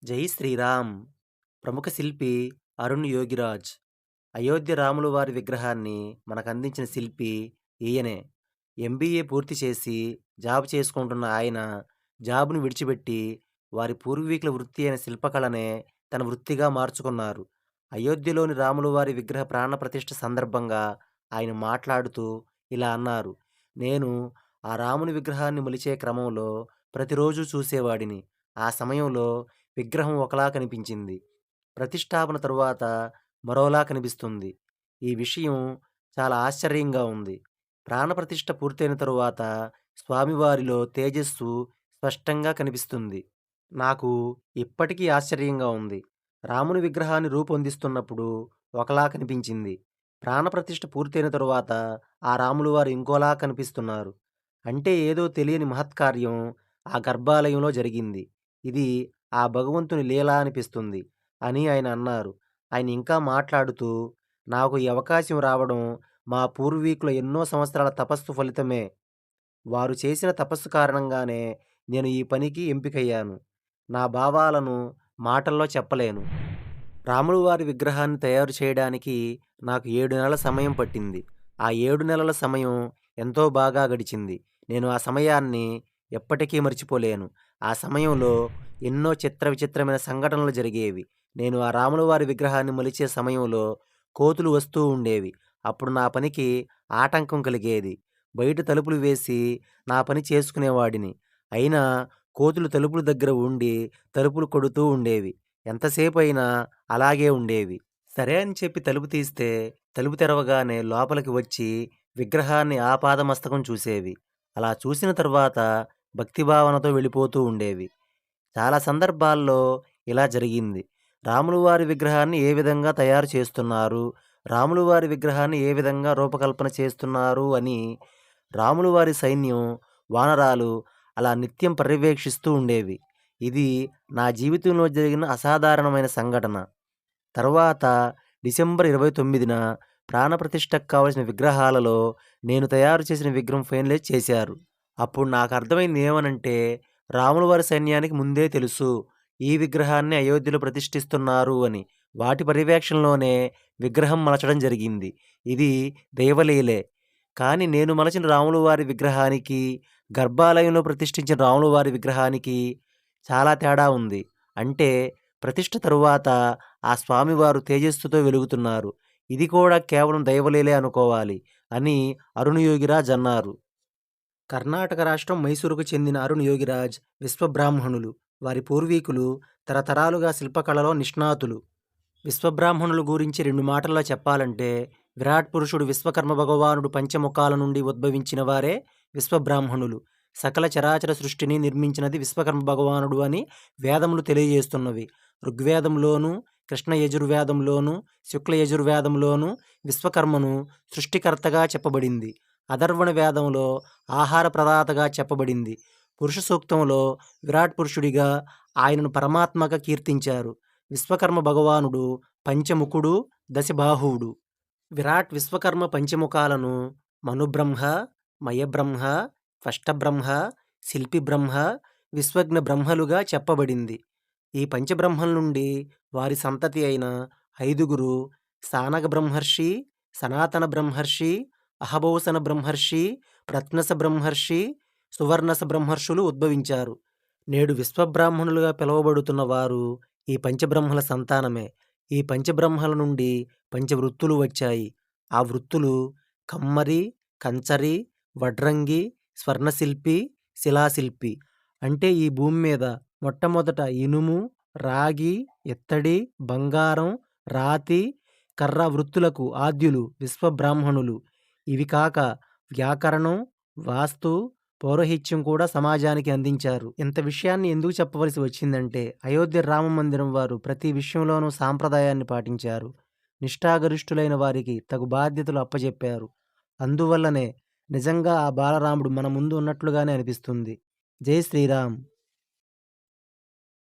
జై శ్రీరామ్. ప్రముఖ శిల్పి అరుణ్ యోగిరాజ్. అయోధ్య రాముల వారి విగ్రహాన్ని మనకందించిన శిల్పి ఈయనే. ఎంబీఏ పూర్తి చేసి జాబ్ చేసుకుంటున్న ఆయన జాబ్‌ని విడిచిపెట్టి వారి పూర్వీకుల వృత్తి అయిన శిల్పకళనే తన వృత్తిగా మార్చుకున్నారు. అయోధ్యలోని రాముల వారి విగ్రహ ప్రాణ ప్రతిష్ఠ సందర్భంగా ఆయన మాట్లాడుతూ ఇలా అన్నారు. "నేను ఆ రాముని విగ్రహాన్ని మలిచే క్రమంలో ప్రతిరోజు చూసేవాడిని. ఆ సమయంలో విగ్రహం ఒకలా కనిపించింది. ప్రతిష్టాపన తరువాత మరోలా కనిపిస్తుంది. ఈ విషయం చాలా ఆశ్చర్యంగా ఉంది. ప్రాణప్రతిష్ఠ పూర్తయిన తరువాత స్వామివారిలో తేజస్సు స్పష్టంగా కనిపిస్తుంది. నాకు ఇప్పటికీ ఆశ్చర్యంగా ఉంది. రాముని విగ్రహాన్ని రూపొందిస్తున్నప్పుడు ఒకలా కనిపించింది. ప్రాణప్రతిష్ఠ పూర్తయిన తరువాత ఆ రాములు వారు ఇంకోలా కనిపిస్తున్నారు. అంటే ఏదో తెలియని మహత్కార్యం ఆ గర్భాలయంలో జరిగింది. ఇది ఆ భగవంతుని లీల అనిపిస్తుంది" అని ఆయన అన్నారు. ఆయన ఇంకా మాట్లాడుతూ, "నాకు ఈ అవకాశం రావడం మా పూర్వీకుల ఎన్నో సంవత్సరాల తపస్సు ఫలితమే. వారు చేసిన తపస్సు కారణంగానే నేను ఈ పనికి ఎంపికయ్యాను. నా భావాలను మాటల్లో చెప్పలేను. రాములు వారి విగ్రహాన్ని తయారు చేయడానికి నాకు 7 నెలల సమయం పట్టింది. ఆ 7 నెలల సమయం ఎంతో బాగా గడిచింది. నేను ఆ సమయాన్ని ఎప్పటికీ మర్చిపోలేను. ఆ సమయంలో ఎన్నో చిత్ర విచిత్రమైన సంఘటనలు జరిగేవి. నేను ఆ రాముల వారి విగ్రహాన్ని మలిచే సమయంలో కోతులు వస్తూ ఉండేవి. అప్పుడు నా పనికి ఆటంకం కలిగేది. బయట తలుపులు వేసి నా పని చేసుకునేవాడిని. అయినా కోతులు తలుపుల దగ్గర ఉండి తలుపులు కొడుతూ ఉండేవి. ఎంతసేపయినా అలాగే ఉండేవి. సరే అని చెప్పి తలుపు తీస్తే, తలుపు తెరవగానే లోపలికి వచ్చి విగ్రహాన్ని ఆపాదమస్తకం చూసేవి. అలా చూసిన తరువాత భక్తిభావనతో వెళ్ళిపోతూ ఉండేవి. చాలా సందర్భాల్లో ఇలా జరిగింది. రాములు వారి విగ్రహాన్ని ఏ విధంగా తయారు చేస్తున్నారు? రాములు వారి విగ్రహాన్ని ఏ విధంగా రూపకల్పన చేస్తున్నారు అని రాములు వారి సైన్యం, వానరాలు అలా నిత్యం పర్యవేక్షిస్తూ ఉండేవి. ఇది నా జీవితంలో జరిగిన అసాధారణమైన సంఘటన. తరువాత డిసెంబర్ 29న ప్రాణప్రతిష్ఠకు కావాల్సిన విగ్రహాలలో నేను తయారు చేసిన విగ్రహం ఫైనలైజ్ చేశారు. అప్పుడు నాకర్థమైంది ఏమనంటే, రాముల వారి సైన్యానికి ముందే తెలుసు ఈ విగ్రహాన్ని అయోధ్యలో ప్రతిష్ఠిస్తున్నారు అని. వాటి పర్యవేక్షణలోనే విగ్రహం మలచడం జరిగింది. ఇది దైవలీలే. కానీ నేను మలచిన రాముల వారి విగ్రహానికి, గర్భాలయంలో ప్రతిష్ఠించిన రాముల వారి విగ్రహానికి చాలా తేడా ఉంది. అంటే ప్రతిష్ఠ తరువాత ఆ స్వామివారు తేజస్సుతో వెలుగుతున్నారు. ఇది కూడా కేవలం దైవలీలే అనుకోవాలి అని అరుణ్ యోగిరాజ్ అన్నారు. కర్ణాటక రాష్ట్రం మైసూరుకు చెందిన అరుణ్ యోగిరాజ్ విశ్వబ్రాహ్మణులు. వారి పూర్వీకులు తరతరాలుగా శిల్పకళలో నిష్ణాతులు. విశ్వబ్రాహ్మణుల గురించి 2 మాటల్లో చెప్పాలంటే, విరాట్ పురుషుడు విశ్వకర్మ భగవానుడు పంచముఖాల నుండి ఉద్భవించిన వారే విశ్వబ్రాహ్మణులు. సకల చరాచర సృష్టిని నిర్మించినది విశ్వకర్మ భగవానుడు అని వేదములు తెలియజేస్తున్నవి. ఋగ్వేదంలోను, కృష్ణ యజుర్వేదంలోను, శుక్ల యజుర్వేదంలోను విశ్వకర్మను సృష్టికర్తగా చెప్పబడింది. అథర్వణ వేదంలో ఆహార ప్రదాతగా చెప్పబడింది. పురుష సూక్తంలో విరాట్ పురుషుడిగా ఆయనను పరమాత్మగా కీర్తించారు. విశ్వకర్మ భగవానుడు పంచముఖుడు, దశబాహువుడు. విరాట్ విశ్వకర్మ పంచముఖాలను మనుబ్రహ్మ, మయబ్రహ్మ, త్వష్టబ్రహ్మ, శిల్పిబ్రహ్మ, విశ్వజ్ఞ బ్రహ్మలుగా చెప్పబడింది. ఈ పంచబ్రహ్మల నుండి వారి సంతతి అయిన 5గురు సానగ బ్రహ్మర్షి, సనాతన బ్రహ్మర్షి, అహభౌసన బ్రహ్మర్షి, రత్నస బ్రహ్మర్షి, సువర్ణస బ్రహ్మర్షులు ఉద్భవించారు. నేడు విశ్వబ్రాహ్మణులుగా పిలువబడుతున్న వారు ఈ పంచబ్రహ్మల సంతానమే. ఈ పంచబ్రహ్మల నుండి పంచవృత్తులు వచ్చాయి. ఆ వృత్తులు కమ్మరి, కంచరి, వడ్రంగి, స్వర్ణశిల్పి, శిలాశిల్పి. అంటే ఈ భూమి మీద మొట్టమొదట ఇనుము, రాగి, ఇత్తడి, బంగారం, రాతి, కర్ర వృత్తులకు ఆద్యులు విశ్వబ్రాహ్మణులు. ఇవి కాక వ్యాకరణం, వాస్తు, పౌరోహిత్యం కూడా సమాజానికి అందించారు. ఇంత విషయాన్ని ఎందుకు చెప్పవలసి వచ్చిందంటే, అయోధ్య రామ మందిరం వారు ప్రతి విషయంలోనూ సాంప్రదాయాన్ని పాటించారు. నిష్ఠాగరిష్ఠులైన వారికి తగు బాధ్యతలు అప్పజెప్పారు. అందువల్లనే నిజంగా ఆ బాలరాముడు మన ముందు ఉన్నట్లుగానే అనిపిస్తుంది. జై శ్రీరామ్.